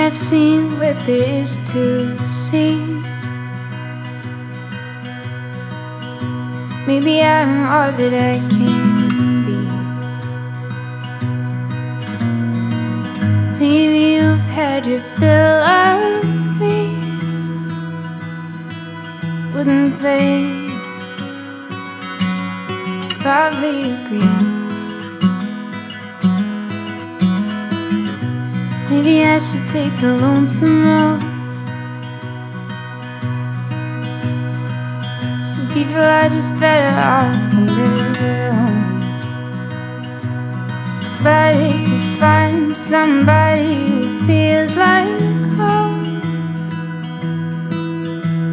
I've seen what there is to see. Maybe I'm all that I can be. Maybe you've had your fill of me. Wouldn't they probably agree? Maybe I should take the lonesome road. Some people are just better off on their own. But if you find somebody who feels like home,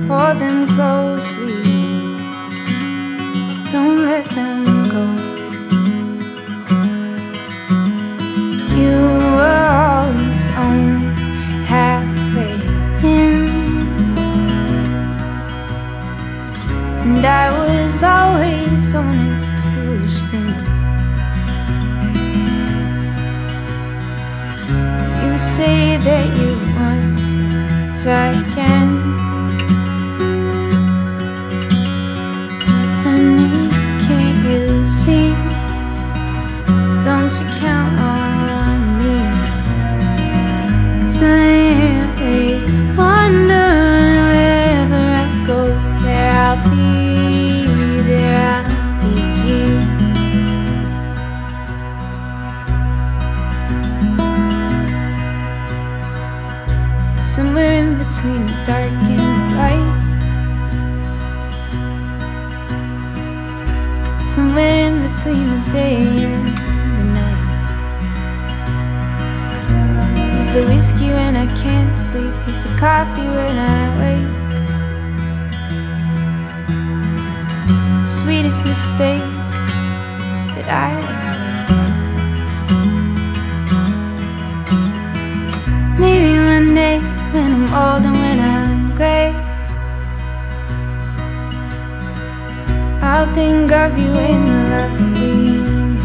hold them closely, don't let them go. You were always only halfway in, and I was always honest, foolish sin. You say that you want to try again, honey, can't you see? Don't you count on me, 'cause I am a wonder. Wherever I go, there I'll be, there I'll be. Somewhere in between the dark and the light, somewhere in between the day and the night. He's the whiskey when I can't sleep, he's the coffee when I wake, the sweetest mistake that I ever made. Maybe one day when I'm old and when I'm gray, I'll think of you in the love that we made.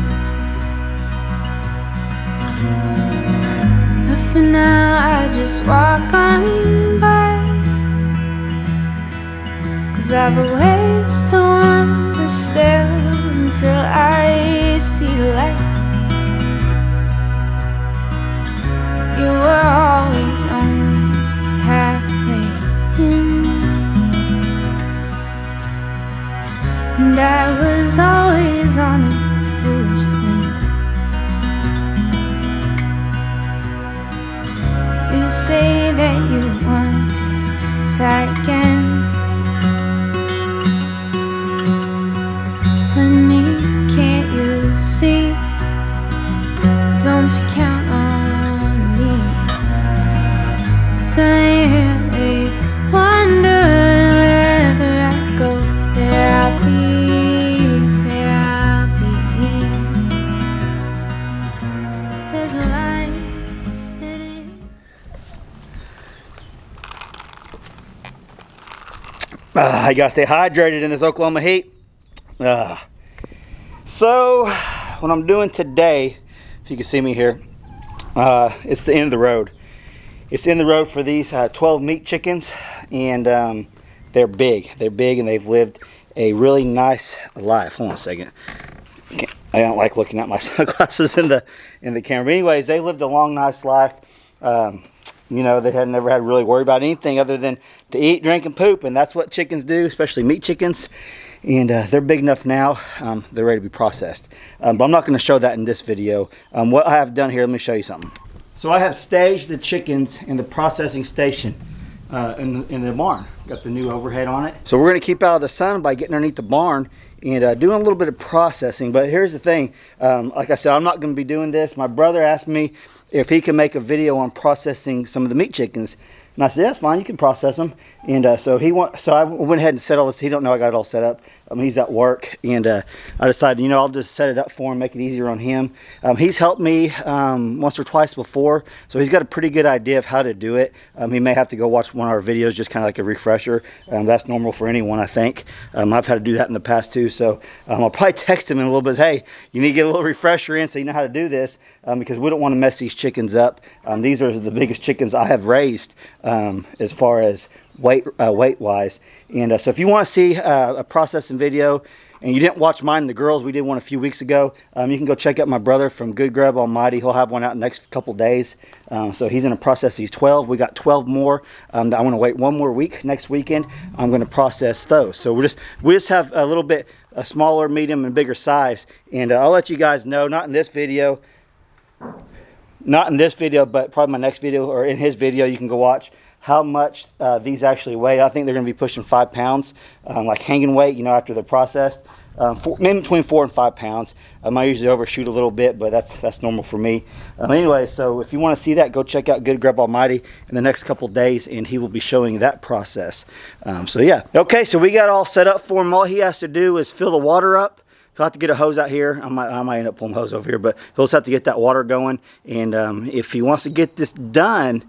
But for now I just walk on by, 'cause I've a ways to wander still until I see the light. You were always only halfway in, and I was always honest, foolish sin. You say that you want to try again, honey, can't you see? Don't you count on me, 'cause I am a wonder. Wherever I go, there I'll be, there I'll be. There's a line in it. You gotta stay hydrated in this Oklahoma heat. So what I'm doing today, if you can see me here, it's the end of the road. It's the end of the road for these 12 meat chickens, and they're big. They're big, and they've lived a really nice life. Hold on a second. I don't like looking at my sunglasses in the camera. But anyways, they lived a long, nice life. You know, they had never had to really worry about anything other than to eat, drink, and poop, and that's what chickens do, especially meat chickens. And they're big enough now, they're ready to be processed. But I'm not going to show that in this video. What I have done here, let me show you something. So I have staged the chickens in the processing station in the barn. Got the new overhead on it. So we're going to keep out of the sun by getting underneath the barn and doing a little bit of processing. But here's the thing, like I said, I'm not going to be doing this. My brother asked me if he can make a video on processing some of the meat chickens. And I said, that's fine, you can process them. And so I went ahead and set all this. He don't know I got it all set up. He's at work, and I decided, I'll just set it up for him, make it easier on him. He's helped me once or twice before, so he's got a pretty good idea of how to do it. He may have to go watch one of our videos, just kind of like a refresher. That's normal for anyone, I think. I've had to do that in the past too, so I'll probably text him in a little bit. Hey, you need to get a little refresher in so you know how to do this, because we don't want to mess these chickens up. These are the biggest chickens I have raised as far as weight wise. And so if you want to see a processing video and you didn't watch mine and the girls, we did one a few weeks ago, you can go check out my brother from Good Grub Almighty. He'll have one out in the next couple days. So he's going to process these 12. We got 12 more. I want to wait one more week. Next weekend I'm going to process those. So we just have a little bit a smaller, medium, and bigger size. And I'll let you guys know, not in this video, but probably my next video or in his video, you can go watch how much these actually weigh. I think they're going to be pushing 5 pounds, like hanging weight, after they're processed. Maybe between 4 and 5 pounds. I usually overshoot a little bit, but that's normal for me. Anyway, so if you want to see that, go check out Good Grub Almighty in the next couple days, and he will be showing that process. So yeah. Okay, so we got all set up for him. All he has to do is fill the water up. He'll have to get a hose out here. I might end up pulling a hose over here, but he'll just have to get that water going. And if he wants to get this done,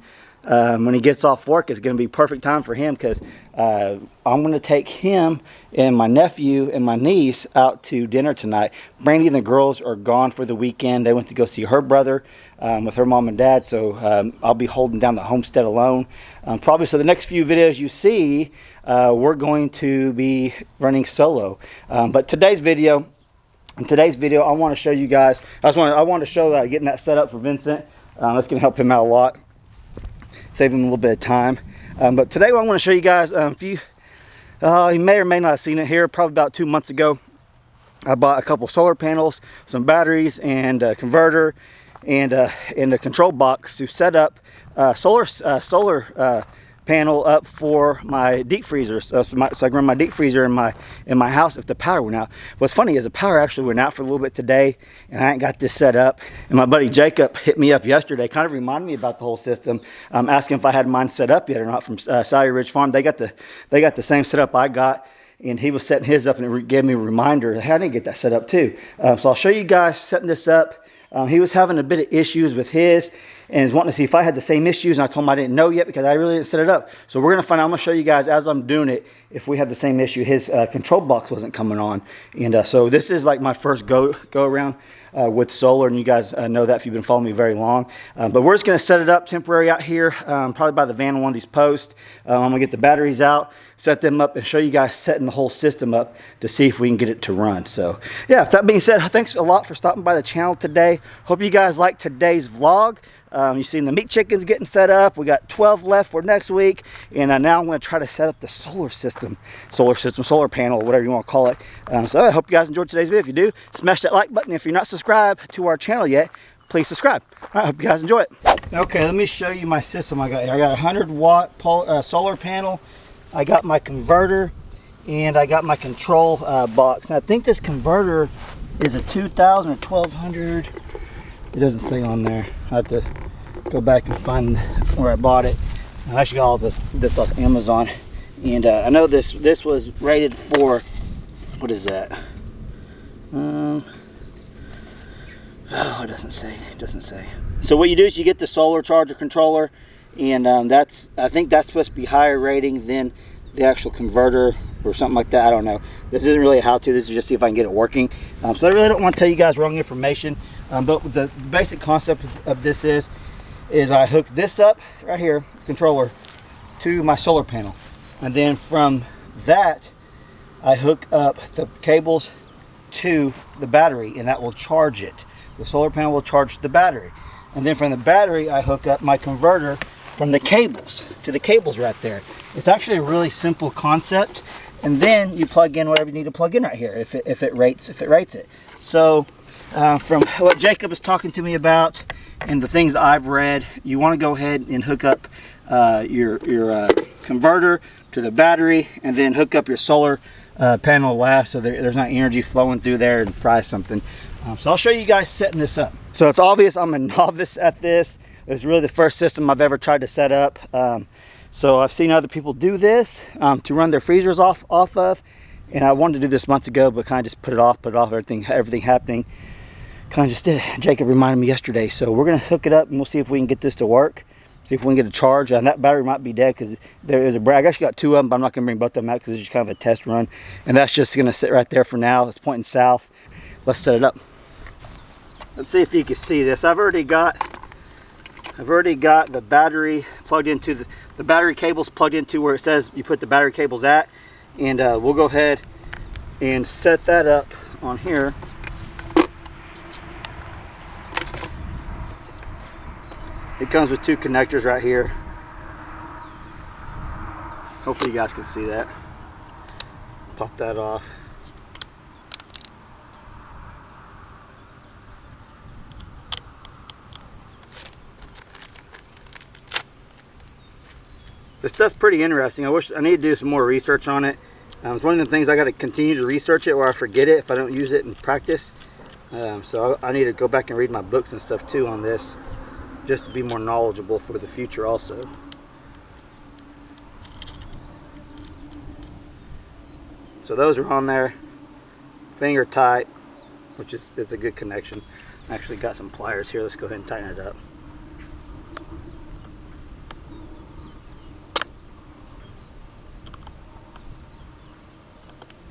when he gets off work, it's going to be perfect time for him, because I'm going to take him and my nephew and my niece out to dinner tonight. Brandy and the girls are gone for the weekend. They went to go see her brother with her mom and dad, so I'll be holding down the homestead alone. Probably, so the next few videos you see, we're going to be running solo. But today's video, I want to show you guys, I want to show getting that set up for Vincent. That's going to help him out a lot, save him a little bit of time. But today I want to show you guys, you may or may not have seen it here, probably about 2 months ago, I bought a couple solar panels, some batteries, and a converter, and a control box to set up solar panel up for my deep freezer, so I can run my deep freezer in my house if the power went out. What's funny is the power actually went out for a little bit today, and I ain't got this set up. And my buddy Jacob hit me up yesterday, kind of reminded me about the whole system, asking if I had mine set up yet or not from Sally Ridge Farm. They got the same setup I got, and he was setting his up, and it gave me a reminder. Hey, I need to get that set up too. So I'll show you guys setting this up. He was having a bit of issues with his, and is wanting to see if I had the same issues, and I told him I didn't know yet because I really didn't set it up. So we're going to find out. I'm going to show you guys as I'm doing it if we have the same issue. His control box wasn't coming on, and so this is like my first go around with solar, and you guys know that if you've been following me very long. But we're just going to set it up temporary out here, probably by the van on one of these posts. I'm going to get the batteries out, set them up, and show you guys setting the whole system up to see if we can get it to run. So yeah, with that being said, thanks a lot for stopping by the channel today. Hope you guys like today's vlog. You've seen the meat chickens getting set up. We got 12 left for next week, and now I'm going to try to set up the solar panel, whatever you want to call it. So I hope you guys enjoyed today's video. If you do, smash that like button. If you're not subscribed to our channel yet, please subscribe. I hope you guys enjoy it. Okay, let me show you my system I got here. I got a 100-watt solar panel. I got my converter, and I got my control box. And I think this converter is a 2000 or 1200. It doesn't say on there. I have to go back and find where I bought it. I actually got all this off Amazon, and I know this was rated for, what is that? Oh, it doesn't say. It doesn't say. So what you do is you get the solar charger controller, and I think that's supposed to be higher rating than the actual converter or something like that. I don't know. This isn't really a how-to. This is just see if I can get it working. So I really don't want to tell you guys wrong information. But the basic concept of this is I hook this up right here, controller, to my solar panel. And then from that, I hook up the cables to the battery, and that will charge it. The solar panel will charge the battery. And then from the battery, I hook up my converter from the cables to the cables right there. It's actually a really simple concept. And then you plug in whatever you need to plug in right here if it rates it. So from what Jacob is talking to me about and the things I've read, you want to go ahead and hook up your converter to the battery, and then hook up your solar panel last, so there's not energy flowing through there and fry something. So I'll show you guys setting this up. So it's obvious I'm a novice at this. It's really the first system I've ever tried to set up. So I've seen other people do this to run their freezers off of, and I wanted to do this months ago, but kind of just put it off, everything happening. Kind of just did it. Jacob reminded me yesterday, so we're gonna hook it up and we'll see if we can get this to work. See if we can get a charge. And that battery might be dead because there is I actually got 2 of them, but I'm not gonna bring both of them out because it's just kind of a test run. And that's just gonna sit right there for now. It's pointing south. Let's set it up. Let's see if you can see this. I've already got the battery plugged into the battery cables plugged into where it says you put the battery cables at, and we'll go ahead and set that up on here. It comes with 2 connectors right here. Hopefully you guys can see that. Pop that off. This stuff's pretty interesting. I need to do some more research on it. It's one of the things I got to continue to research it, or I forget it if I don't use it in practice. So I need to go back and read my books and stuff too on this, just to be more knowledgeable for the future also. So those are on there, finger tight, which is a good connection. I actually got some pliers here. Let's go ahead and tighten it up.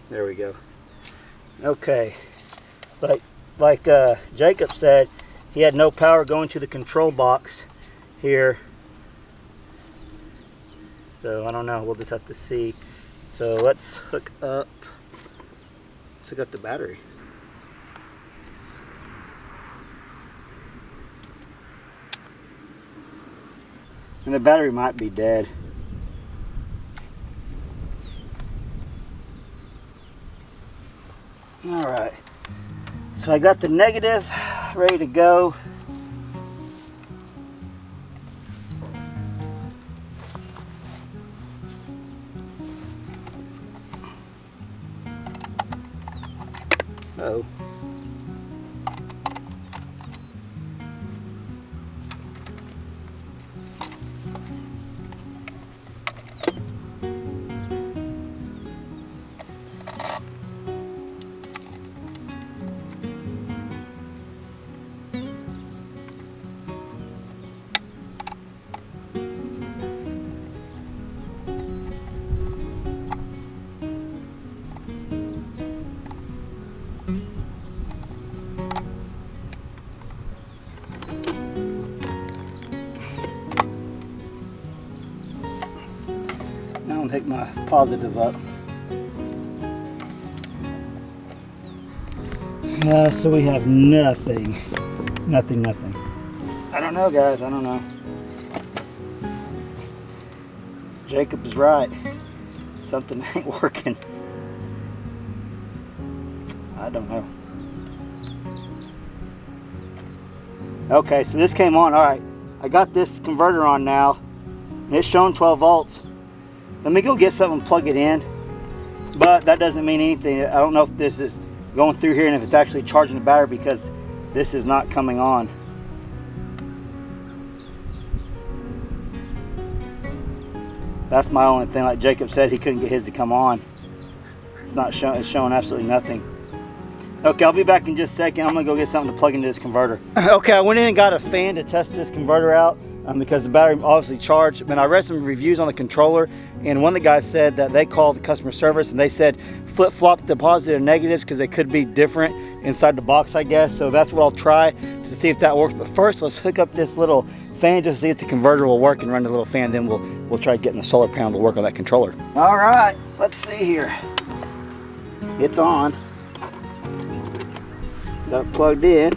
There we go. Okay, like Jacob said, he had no power going to the control box here. So I don't know, we'll just have to see. So let's hook up the battery. And the battery might be dead. All right, so I got the negative ready to go. Uh-oh. Now I'll take my positive up. So we have nothing. I don't know, guys, I don't know. Jacob is right. Something ain't working. I don't know. Okay, so this came on. All right, I got this converter on now, and it's showing 12 volts. Let me go get something and plug it in, but that doesn't mean anything. I don't know if this is going through here and if it's actually charging the battery, because this is not coming on. That's my only thing. Like Jacob said, he couldn't get his to come on. It's not showing. It's showing absolutely nothing. Okay, I'll be back in just a second. I'm gonna go get something to plug into this converter. Okay, I went in and got a fan to test this converter out because the battery obviously charged. And I read some reviews on the controller, and one of the guys said that they called the customer service and they said flip-flop the positive and negatives because they could be different inside the box, I guess. So that's what I'll try to see if that works. But first, let's hook up this little fan just to see if the converter will work and run the little fan. Then we'll try getting the solar panel to work on that controller. All right, let's see here. It's on. Got it plugged in.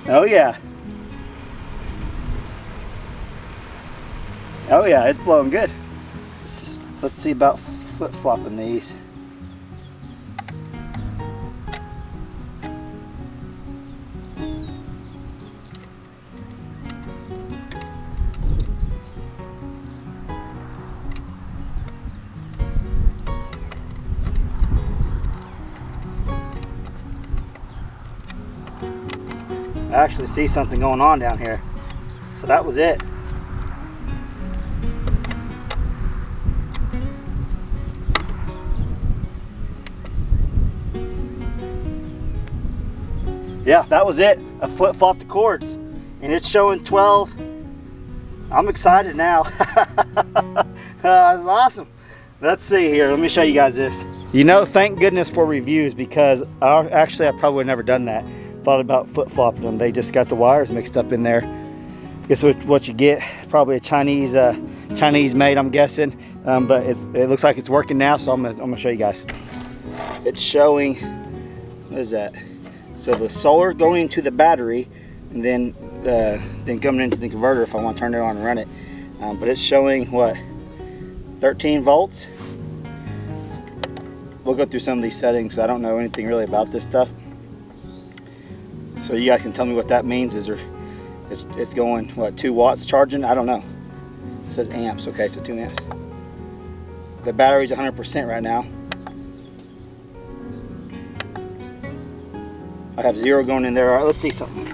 Oh yeah. Oh yeah, it's blowing good. Let's see about flip-flopping these. I actually see something going on down here. So that was it. yeah, that was it. I flip-flopped the cords and it's showing 12. I'm excited now. That's awesome. Let's see here. Let me show you guys this. You know, thank goodness for reviews, because I probably would have never done that. Thought about flip-flopping them. They just got the wires mixed up in there. Guess what you get? Probably a Chinese made, I'm guessing. But it looks like it's working now, so I'm gonna show you guys. It's showing, what is that? So the solar going into the battery, and then coming into the converter if I want to turn it on and run it. But it's showing what? 13 volts. We'll go through some of these settings. I don't know anything really about this stuff, so you guys can tell me what that means. It's going what, 2 watts charging? I don't know. It says amps. Okay, so 2 amps. The battery's 100% right now. I have 0 going in there. All right, let's see something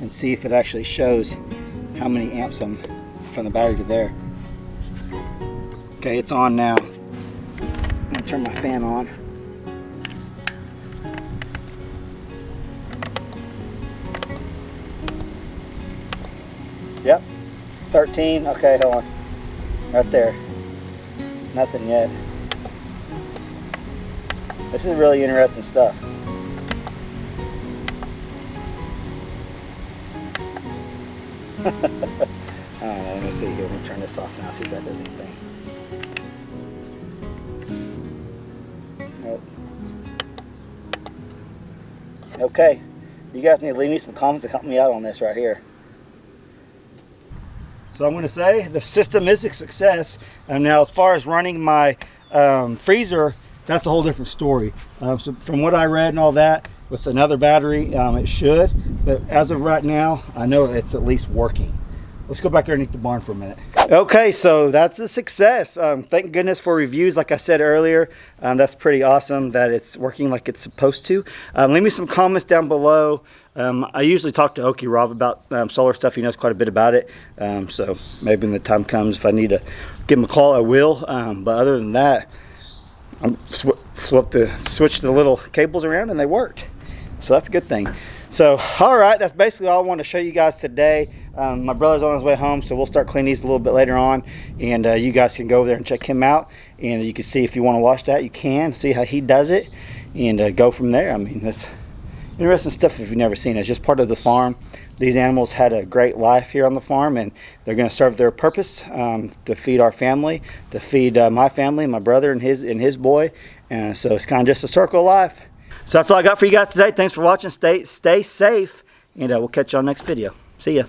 and see if it actually shows how many amps I'm from the battery to there. Okay, it's on now. I'm gonna turn my fan on. Yep, 13. Okay, hold on. Right there. Nothing yet. This is really interesting stuff. I don't know, let me see here. Let me turn this off now, see if that does anything. Nope. Okay, you guys need to leave me some comments to help me out on this right here. So I'm going to say the system is a success. And now as far as running my freezer, that's a whole different story. So from what I read and all that, with another battery, it should. But as of right now, I know it's at least working. Let's go back underneath the barn for a minute. Okay, so that's a success. Thank goodness for reviews. Like I said earlier, that's pretty awesome that it's working like it's supposed to. Leave me some comments down below. I usually talk to Okie Rob about solar stuff. He knows quite a bit about it. So maybe when the time comes, if I need to give him a call, I will. But other than that, I'm switched the little cables around and they worked. So that's a good thing. So, all right, that's basically all I want to show you guys today. My brother's on his way home, so we'll start cleaning these a little bit later on, and you guys can go over there and check him out, and you can see if you want to watch that, you can see how he does it, and go from there. I mean, that's interesting stuff if you've never seen it. It's just part of the farm. These animals had a great life here on the farm, and they're going to serve their purpose to feed our family, to feed my family, my brother and his boy, and so it's kind of just a circle of life. So that's all I got for you guys today. Thanks for watching. Stay safe, and we'll catch you on the next video. See ya.